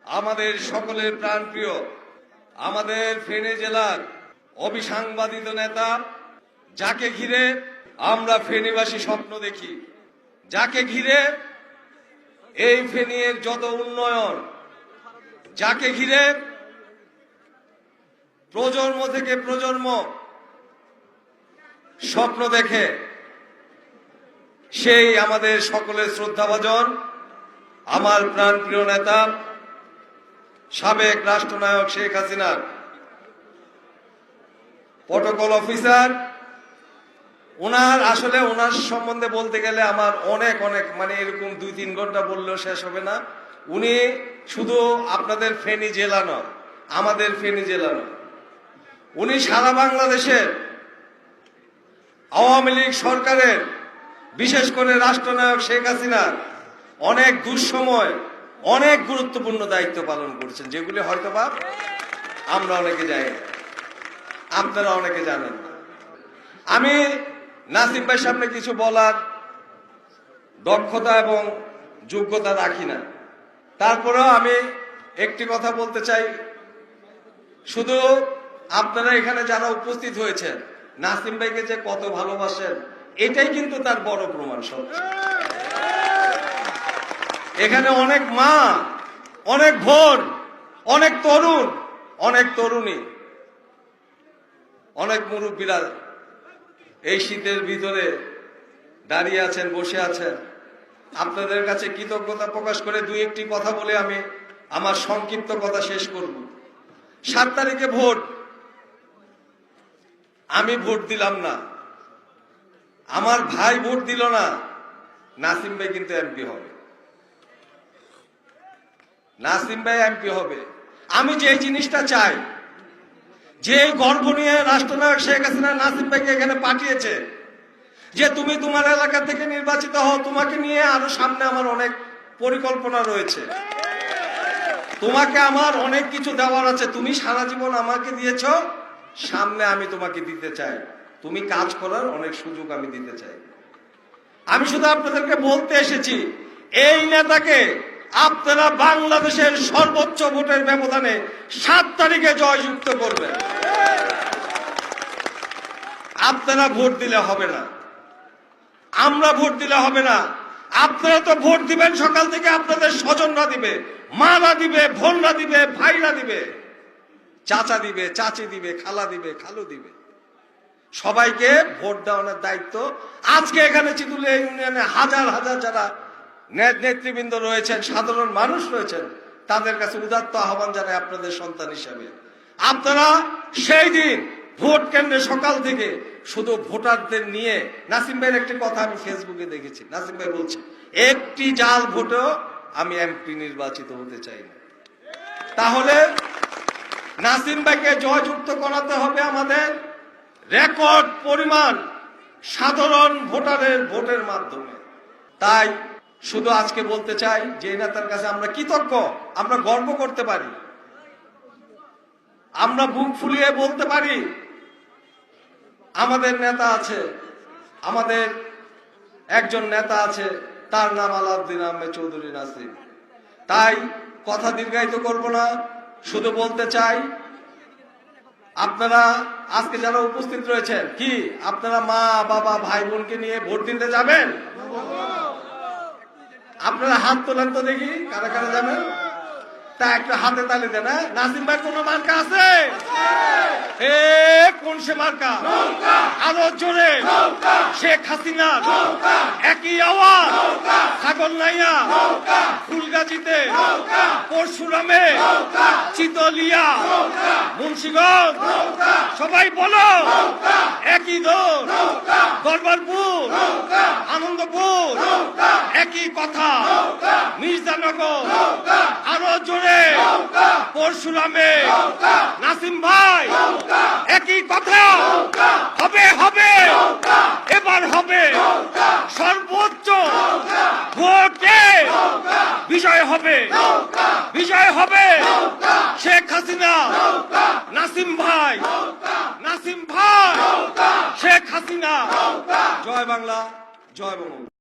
আমাদের সকলের প্রাণপ্রিয়, আমাদের ফেনী জেলার অবিসাংবাদিত নেতা, যাকে ঘিরে আমরা ফেনীবাসী স্বপ্ন দেখি, যাকে ঘিরে এই ফেনীর যত উন্নয়ন, যাকে ঘিরে প্রজন্ম থেকে প্রজন্ম স্বপ্ন দেখে, সেই আমাদের সকলের শ্রদ্ধাভাজন আমার প্রাণপ্রিয় নেতা সাবেক রাষ্ট্রনায়ক শেখ হাসিনার প্রটোকল অফিসার। ওনার সম্বন্ধে বলতে গেলে আমার অনেক মানে এরকম 2-3 ঘন্টা বললেও শেষ হবে না। উনি শুধু আপনাদের ফেনী জেলা নয়, আমাদের ফেনী জেলা নয়, উনি সারা বাংলাদেশের আওয়ামী লীগ সরকারের, বিশেষ করে রাষ্ট্রনায়ক শেখ হাসিনার অনেক দুঃসময় অনেক গুরুত্বপূর্ণ দায়িত্ব পালন করছেন, যেগুলি হয়তোবা আমরা অনেকে জানি না, আপনারা অনেকে জানেন না। আমি নাসিম ভাইয়ের সামনে কিছু বলার দক্ষতা এবং যোগ্যতা রাখি না, তারপরেও আমি একটি কথা বলতে চাই। শুধু আপনারা এখানে যারা উপস্থিত হয়েছেন, নাসিম ভাইকে যে কত ভালোবাসেন, এটাই কিন্তু তার বড় প্রমাণ। এখানে অনেক মা, অনেক বোন, অনেক তরুণ, অনেক তরুণী, অনেক মুরব্বীরা এই শীতের ভিতরে দাঁড়িয়ে আছেন, বসে আছেন। আপনাদের কাছে কৃতজ্ঞতা প্রকাশ করে 2-1টি কথা বলে আমি আমার সংক্ষিপ্ত কথা শেষ করব। 7 তারিখে ভোট। আমি ভোট দিলাম না, আমার ভাই ভোট দিল না, নাসিম ভাই কিন্তু এমপি হবে। নাসিম ভাই এমপি হবে। আমি যে জিনিসটা চাই, যে গর্ব নিয়ে রাষ্ট্রনায়ক শেখ হাসিনা নাসিম ভাইকে এখানে পাঠিয়েছে, যে তুমি তোমার এলাকা থেকে নির্বাচিত হও, তোমাকে নিয়ে আরো সামনে আমার অনেক পরিকল্পনা রয়েছে, তোমাকে আমার অনেক কিছু দেওয়ার আছে, তুমি সারা জীবন আমাকে দিয়েছ, সামনে আমি তোমাকে দিতে চাই, তুমি কাজ করার অনেক সুযোগ আমি দিতে চাই। আমি শুধু আপনাদেরকে বলতে এসেছি, এই নেতাকে আপনারা বাংলাদেশের সর্বোচ্চ ভোটের ব্যবধানে 7 তারিখে জয়যুক্ত করবেন। আপনারা ভোট দিলে হবে না, আমরা ভোট দিলে হবে না। আপনারা তো ভোট দিবেন, সকাল থেকে আপনাদের স্বজনরা দিবে, মারা দিবে, বোনরা দিবে, ভাইরা দিবে, চাচা দিবে, চাচি দিবে, খালা দিবে, খালু দিবে, সবাইকে ভোট দেওয়ানোর দায়িত্ব। আজকে এখানে চিতুলিয়া ইউনিয়নে হাজার হাজার যারা নেতৃবৃন্দ রয়েছেন, সাধারণ মানুষ রয়েছেন, তাদের কাছে উদাত্ত আহ্বান জানাই আপনাদের সন্তান হিসাবে, আপনারা সেই দিন ভোট কেন্দ্রে সকাল থেকে শুধু ভোটারদের নিয়ে, নাসিম ভাইয়ের একটি কথা আমি ফেসবুকে দেখেছি, নাসিম ভাই বলছে, একটি জাল ভোটেও আমি এমপি নির্বাচিত হতে চাই না। তাহলে নাসিম ভাইকে জয়যুক্ত করাতে হবে আমাদের রেকর্ড পরিমাণ সাধারণ ভোটারের ভোটের মাধ্যমে। তাই শুধু আজকে বলতে চাই যে নেতার কাছে আমরা কৃতজ্ঞ, আমরা গর্ব করতে পারি, আমরা বুক ফুলিয়ে বলতে পারি আমাদের নেতা আছে, আমাদের একজন নেতা আছে, তার নাম আলাউদ্দিন আহমেদ চৌধুরী নাসিম। তাই কথা দীর্ঘায়িত করব না, শুধু বলতে চাই, আপনারা আজকে যারা উপস্থিত রয়েছেন, কি আপনারা মা বাবা ভাই বোনকে নিয়ে ভোট দিতে যাবেন? আপনারা হাত তোলেন তো দেখি, কারা কারা যাবেন? তা একটা হাতে তালি দেন। নাসিম ভাই কোন মার্কা আছে? কোন সে মার্কা? আরো জোরে। শেখ হাসিনা একই আওয়াজ। ছাগলনাইয়া, ফুলগাজীতে, পরশুরামে, চিতলিয়া, মুন্সিগঞ্জ, সবাই বলো একই দল। দরবারপুর, আনন্দপুর, একই কথা। মির্জানগর, আরো জোরে। পরশুরামে, নাসিম ভাই একই কথা। হবে হবে, এবার হবে সর্বোচ্চ ভোটে বিজয় হবে, বিজয় হবে শেখ হাসিনা। নাসিম ভাই, নাসিম ভাই, শেখ হাসিনা। জয় বাংলা, জয় বঙ্গবন্ধু।